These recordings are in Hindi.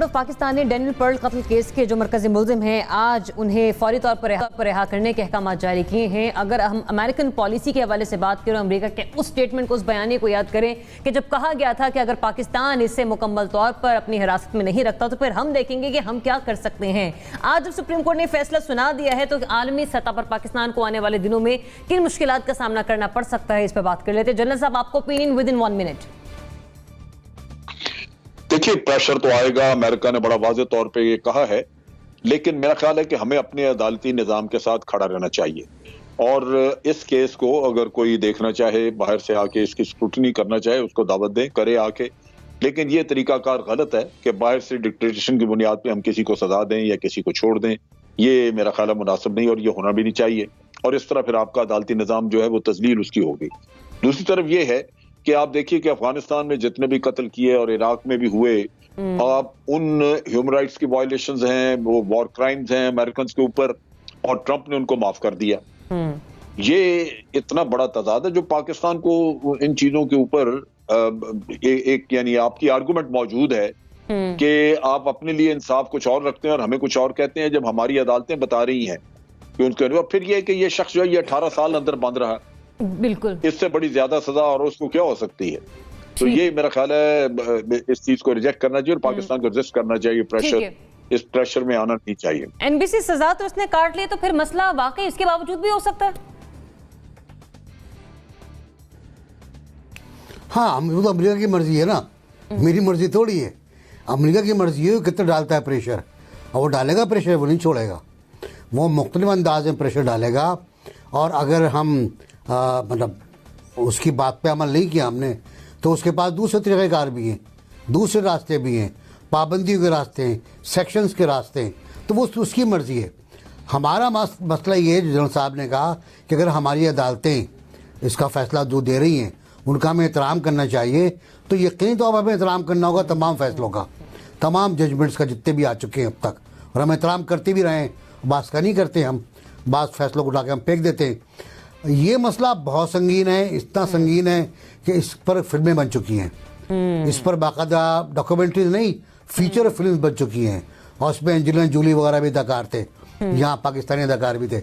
ऑफ पाकिस्तान ने डैनियल पर्ल कत्ल केस के जो मरकजी मुलजिम हैं आज उन्हें फौरी तौर पर रिहा करने के अहकाम जारी किए हैं। अगर हम अमेरिकन पॉलिसी के हवाले से बात करें, अमेरिका के उस स्टेटमेंट को, उस बयानी को याद करें कि जब कहा गया था कि अगर पाकिस्तान इसे मुकम्मल तौर पर अपनी हिरासत में नहीं रखता तो फिर हम देखेंगे कि हम क्या कर सकते हैं। आज जब सुप्रीम कोर्ट ने फैसला सुना दिया है तो आलमी सतह पर पाकिस्तान को आने वाले दिनों में किन मुश्किलात का सामना करना पड़ सकता है, इस पर बात कर लेते हैं। जनरल साहब, आपको ओपिनियन विद इन 1 मिनट। देखिए, प्रेशर तो आएगा, अमेरिका ने बड़ा वाज़ेह तौर पे ये कहा है, लेकिन मेरा ख्याल है कि हमें अपने अदालती निज़ाम के साथ खड़ा रहना चाहिए और इस केस को अगर कोई देखना चाहे, बाहर से आके इसकी स्क्रूटनी करना चाहे, उसको दावत दें, करे आके। लेकिन ये तरीकाकार गलत है कि बाहर से डिक्टेटरशिप की बुनियाद पे हम किसी को सजा दें या किसी को छोड़ दें। ये मेरा ख्याल है मुनासिब नहीं और ये होना भी नहीं चाहिए। और इस तरह फिर आपका अदालती निज़ाम जो है वो तजलील उसकी होगी। दूसरी तरफ ये है कि आप देखिए कि अफगानिस्तान में जितने भी कत्ल किए और इराक में भी हुए, आप उन ह्यूमन राइट्स की वायलेशंस हैं, वो वॉर क्राइम्स हैं अमेरिकन के ऊपर, और ट्रंप ने उनको माफ कर दिया। ये इतना बड़ा तजाद है जो पाकिस्तान को इन चीजों के ऊपर एक यानी आपकी आर्गुमेंट मौजूद है कि आप अपने लिए इंसाफ कुछ और रखते हैं और हमें कुछ और कहते हैं, जब हमारी अदालतें बता रही हैं कि उनके फिर ये कि ये शख्स जो है ये 18 साल अंदर बंद रहा, बिल्कुल इससे बड़ी ज्यादा सजा और उसको क्या हो सकती है। तो ये मेरा ख्याल है इस चीज को रिजेक्ट करना चाहिए और पाकिस्तान को रेजिस्ट करना चाहिए। प्रेशर, इस प्रेशर में आना नहीं चाहिए। एनबीसी सजा तो उसने काट ली, तो फिर मसला वाकई इसके बावजूद भी हो सकता है। हाँ, तो अमेरिका की मर्जी है ना, मेरी मर्जी थोड़ी है। अमेरिका की मर्जी है कितना डालता है प्रेशर, और वो डालेगा प्रेशर, वो नहीं छोड़ेगा। वो मुख्तलिफ अंदाज में प्रेशर डालेगा। और अगर हम मतलब उसकी बात पे अमल नहीं किया हमने, तो उसके पास दूसरे तरीक़ेकार भी हैं, दूसरे रास्ते भी हैं, पाबंदियों के रास्ते हैं, सेक्शंस के रास्ते हैं। तो वो उसकी मर्ज़ी है। हमारा मसला ये है, जनरल साहब ने कहा कि अगर हमारी अदालतें इसका फ़ैसला जो दे रही हैं उनका हमें एहतराम करना चाहिए, तो यकीनी तौर पर हमें एहतराम करना होगा तमाम फ़ैसलों का, तमाम जजमेंट्स का, जितने भी आ चुके हैं अब तक। और हम एहतराम करते भी रहें, बात का नहीं करते हम, बात फैसलों को उठा के हम फेंक देते हैं। ये मसला बहुत संगीन है, इतना संगीन है कि इस पर फिल्में बन चुकी हैं, इस पर बाकायदा डॉक्यूमेंट्रीज नहीं, फीचर फिल्म बन चुकी हैं, और उसमें एंजेलिना जूली वगैरह भी अदाकार थे, यहाँ पाकिस्तानी अदाकार भी थे।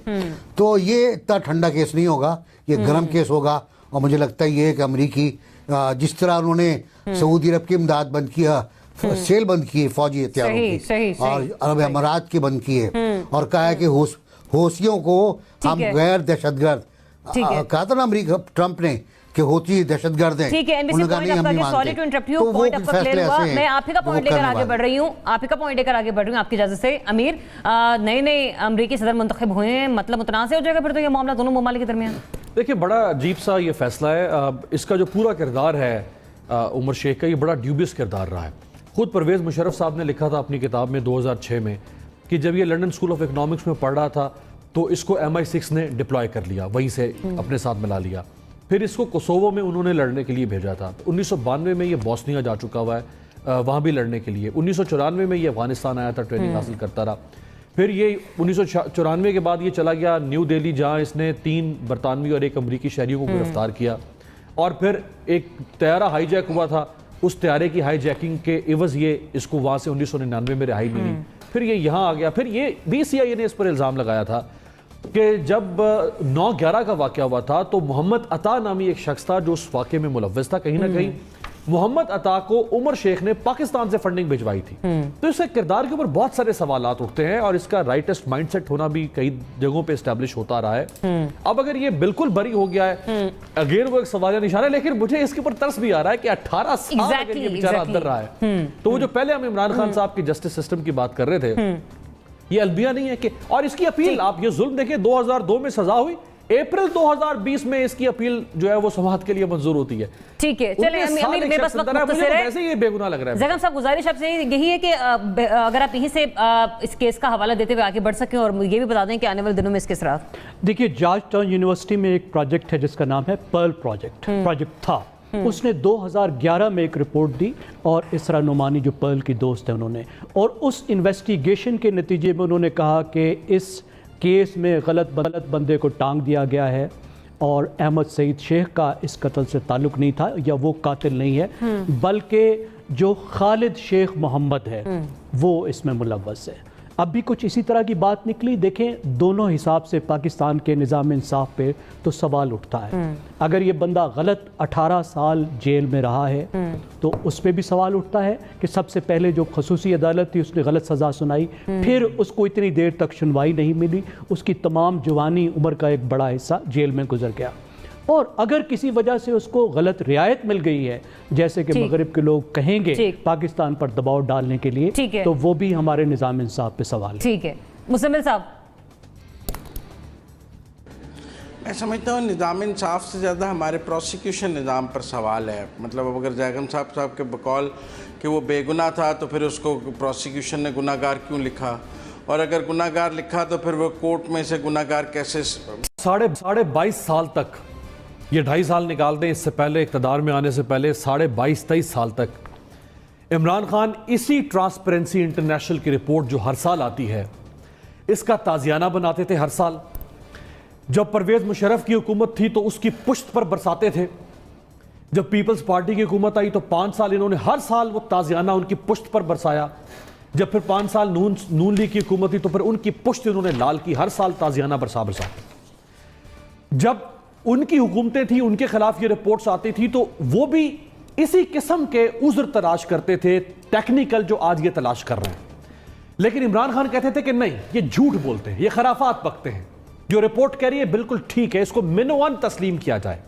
तो ये इतना ठंडा केस नहीं होगा, ये गर्म केस होगा। और मुझे लगता है ये कि अमरीकी जिस तरह उन्होंने सऊदी अरब की इमदाद बंद किया, सेल बंद की है फौजी हथियारों की, और अरब अमारात की बंद की है, और कहा है कि हौसियों को हम गैर दहशतगर्द, कहा था ना अमेरिका ट्रंप ने कि होती दहशतगर्द है। ठीक है, एनबीसी पॉइंट आपका, sorry to interrupt you, point आपका क्लियर हुआ। मैं आप ही का पॉइंट लेकर आगे बढ़ रही हूँ, आप ही का पॉइंट लेकर आगे बढ़ रही हूँ आपकी इजाजत से। अमीर, नए अमरीकी सदर मुंतखब हुए हैं, मतलब मुतनाज़ हो जाएगा फिर तो ये मामला दोनों ममालिक के दरमियान। देखिए, बड़ा अजीब सा ये फैसला है। इसका जो पूरा किरदार है उमर शेख का, ये बड़ा ड्यूबियस किरदार रहा है। खुद परवेज़ मुशर्रफ साहब ने लिखा था अपनी किताब में 2006 में कि जब ये लंदन स्कूल ऑफ इकनॉमिक्स में पढ़ रहा था तो इसको MI6 ने डिप्लॉय कर लिया, वहीं से अपने साथ मिला लिया। फिर इसको कोसोवो में उन्होंने लड़ने के लिए भेजा था। 1992 में ये बॉस्निया जा चुका हुआ है, वहाँ भी लड़ने के लिए। 1994 में ये अफगानिस्तान आया था, ट्रेनिंग हासिल करता रहा। फिर ये 1994 के बाद ये चला गया न्यू दिल्ली, जहाँ इसने 3 बरतानवी और 1 अमरीकी शहरियों को गिरफ्तार किया। और फिर एक तैयारा हाईजैक हुआ था, उस तैयारे की हाईजैकिंग के इवज़ ये इसको वहाँ से 1999 में रिहाई मिली। फिर ये यहाँ आ गया। फिर ये भी CIA ने इस पर इल्ज़ाम लगाया था कि जब 9/11 का वाक़या हुआ था तो मोहम्मद अता नामी एक शख्स था जो उस वाक़े में मुलव्वस था। कहीं ना कहीं मोहम्मद अता को उमर शेख ने पाकिस्तान से फंडिंग भिजवाई थी। तो इसके किरदार के ऊपर बहुत सारे सवालात उठते हैं और इसका राइटेस्ट माइंडसेट होना भी कई जगहों पे एस्टैब्लिश होता रहा है। अब अगर ये बिल्कुल बरी हो गया है, अगेन वो एक सवालिया निशान है, लेकिन मुझे इसके ऊपर तरस भी आ रहा है कि 18 साल अगर ये बेचारा अंदर रहा है, तो वो जो पहले हम इमरान खान साहब की जस्टिस सिस्टम की बात कर रहे थे, ये अलबिया नहीं है कि, और इसकी अपील आप ये जुल्म देखें, 2002 में सजा हुई, अप्रैल 2020 में इसकी अपील जो है वो समाअत के लिए मंजूर होती है। ठीक है, चले अमीर मेरे पास वक्त मुख्तसर है, वैसे ये बेगुनाह लग रहा है। जगन साहब, गुजारिश आपसे यही है कि अगर आप यहीं से इस केस का हवाला देते हुए आगे बढ़ सकें और ये भी बता दें कि आने वाले दिनों में इसके असरात। देखिए, जॉर्ज टाउन यूनिवर्सिटी में एक प्रोजेक्ट है जिसका नाम है पर्ल प्रोजेक्ट था। उसने 2011 में एक रिपोर्ट दी, और इसरा नुमानी जो पर्ल की दोस्त है उन्होंने, और उस इन्वेस्टिगेशन के नतीजे में उन्होंने कहा कि इस केस में गलत बंदे को टांग दिया गया है, और अहमद सईद शेख का इस कत्ल से ताल्लुक़ नहीं था या वो कातिल नहीं है, बल्कि जो खालिद शेख मोहम्मद है वो इसमें मुलव्वस है। अब भी कुछ इसी तरह की बात निकली। देखें, दोनों हिसाब से पाकिस्तान के निज़ाम इंसाफ पे तो सवाल उठता है। अगर ये बंदा गलत 18 साल जेल में रहा है तो उस पर भी सवाल उठता है कि सबसे पहले जो खसूसी अदालत थी उसने गलत सज़ा सुनाई, फिर उसको इतनी देर तक सुनवाई नहीं मिली, उसकी तमाम जवानी उम्र का एक बड़ा हिस्सा जेल में गुजर गया। और अगर किसी वजह से उसको गलत रियायत मिल गई है, जैसे कि मगरिब के लोग कहेंगे पाकिस्तान पर दबाव डालने के लिए, तो वो भी हमारे निज़ाम इंसाफ पे सवाल है। ठीक है, मुसम्मिल साहब। मैं समझता हूँ निज़ाम इंसाफ से ज़्यादा हमारे प्रोसिक्यूशन निज़ाम पर सवाल है। मतलब अब अगर जैगम साहब के बकौल कि वो बेगुनाह था तो फिर उसको प्रोसिक्यूशन ने गुनाहगार क्यों लिखा, और अगर गुनाहगार लिखा तो फिर वो कोर्ट में से गुनाहगार कैसे। साढ़े 22 साल तक, ये 2.5 साल निकाल दें, इससे पहले इक़्तिदार में आने से पहले 22.5-23 साल तक इमरान खान इसी ट्रांसपेरेंसी इंटरनेशनल की रिपोर्ट जो हर साल आती है इसका ताज़ियाना बनाते थे हर साल। जब परवेज़ मुशर्रफ की हुकूमत थी तो उसकी पुश्त पर बरसाते थे। जब पीपल्स पार्टी की हुकूमत आई तो 5 साल इन्होंने हर साल वो ताज़ियाना उनकी पुश्त पर बरसाया। जब फिर 5 साल नून लीग की हुकूमत थी तो फिर उनकी पुश्त इन्होंने लाल की, हर साल ताज़ियाना बरसा। जब उनकी हुकूमतें थी, उनके खिलाफ ये रिपोर्ट्स आती थी तो वो भी इसी किस्म के उज़्र तलाश करते थे, टेक्निकल, जो आज ये तलाश कर रहे हैं। लेकिन इमरान खान कहते थे कि नहीं, ये झूठ बोलते हैं, ये खराफात बकते हैं, जो रिपोर्ट कह रही है बिल्कुल ठीक है, इसको मिनोवन तस्लीम किया जाए।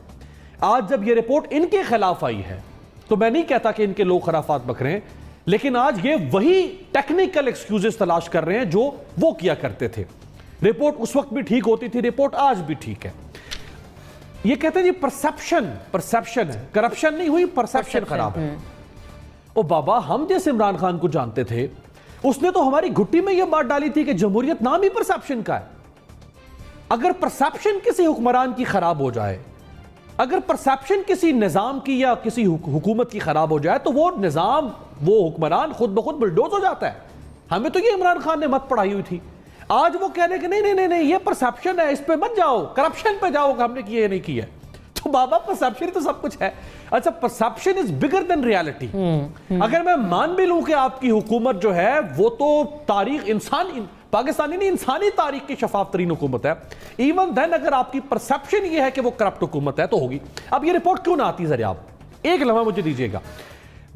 आज जब ये रिपोर्ट इनके खिलाफ आई है तो मैं नहीं कहता कि इनके लोग खराफात बक रहे हैं, लेकिन आज ये वही टेक्निकल एक्सक्यूजेस तलाश कर रहे हैं जो वो किया करते थे। रिपोर्ट उस वक्त भी ठीक होती थी, रिपोर्ट आज भी ठीक है। ये कहते हैं जी परसेप्शन है, करप्शन नहीं हुई, परसेप्शन खराब है। ओ बाबा, हम जैसे इमरान खान को जानते थे, उसने तो हमारी घुट्टी में यह बात डाली थी कि जमहूरियत नाम ही परसेप्शन का है। अगर परसेप्शन किसी हुक्मरान की खराब हो जाए, अगर परसेप्शन किसी निजाम की या किसी हुकूमत की खराब हो जाए तो वो निजाम, वो हुक्मरान खुद ब खुद बुलडोज हो जाता है। हमें तो ये इमरान खान ने मत पढ़ाई हुई थी। आज वो कह रहे कि नहीं, ये परसेप्शन है, इस पे मत जाओ, करप्शन पे जाओ, हमने किया नहीं किया। तो बाबा, परसेप्शन तो सब कुछ है। अच्छा, perception is bigger than reality. अगर मैं मान भी लूं कि आपकी हुकूमत जो है वो तो तारीख पाकिस्तानी नहीं, इंसानी तारीख की शफाफ तरीन हुकूमत है, इवन देन अगर आपकी परसेप्शन ये है कि वो करप्ट हुकूमत है तो होगी। अब ये रिपोर्ट क्यों ना आती, जरा आप एक लम्हा मुझे दीजिएगा।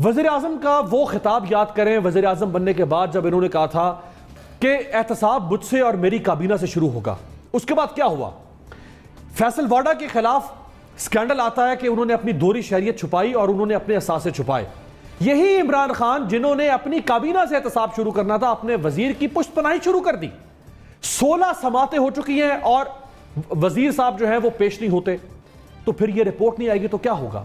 वज़ीर आज़म का वो खिताब याद करें, वज़ीर आज़म बनने के बाद जब इन्होंने कहा था कि एहतसाब मुझसे और मेरी काबीना से शुरू होगा। उसके बाद क्या हुआ? फैसल वाडा के खिलाफ स्कैंडल आता है कि उन्होंने अपनी दोहरी शहरियत छुपाई और उन्होंने अपने असासे छुपाए। यही इमरान खान जिन्होंने अपनी काबीना से एहतसाब शुरू करना था, अपने वजीर की पुश्तपनाही शुरू कर दी। 16 समातें हो चुकी हैं और वजीर साहब जो है वो पेश नहीं होते, तो फिर ये रिपोर्ट नहीं आएगी तो क्या होगा?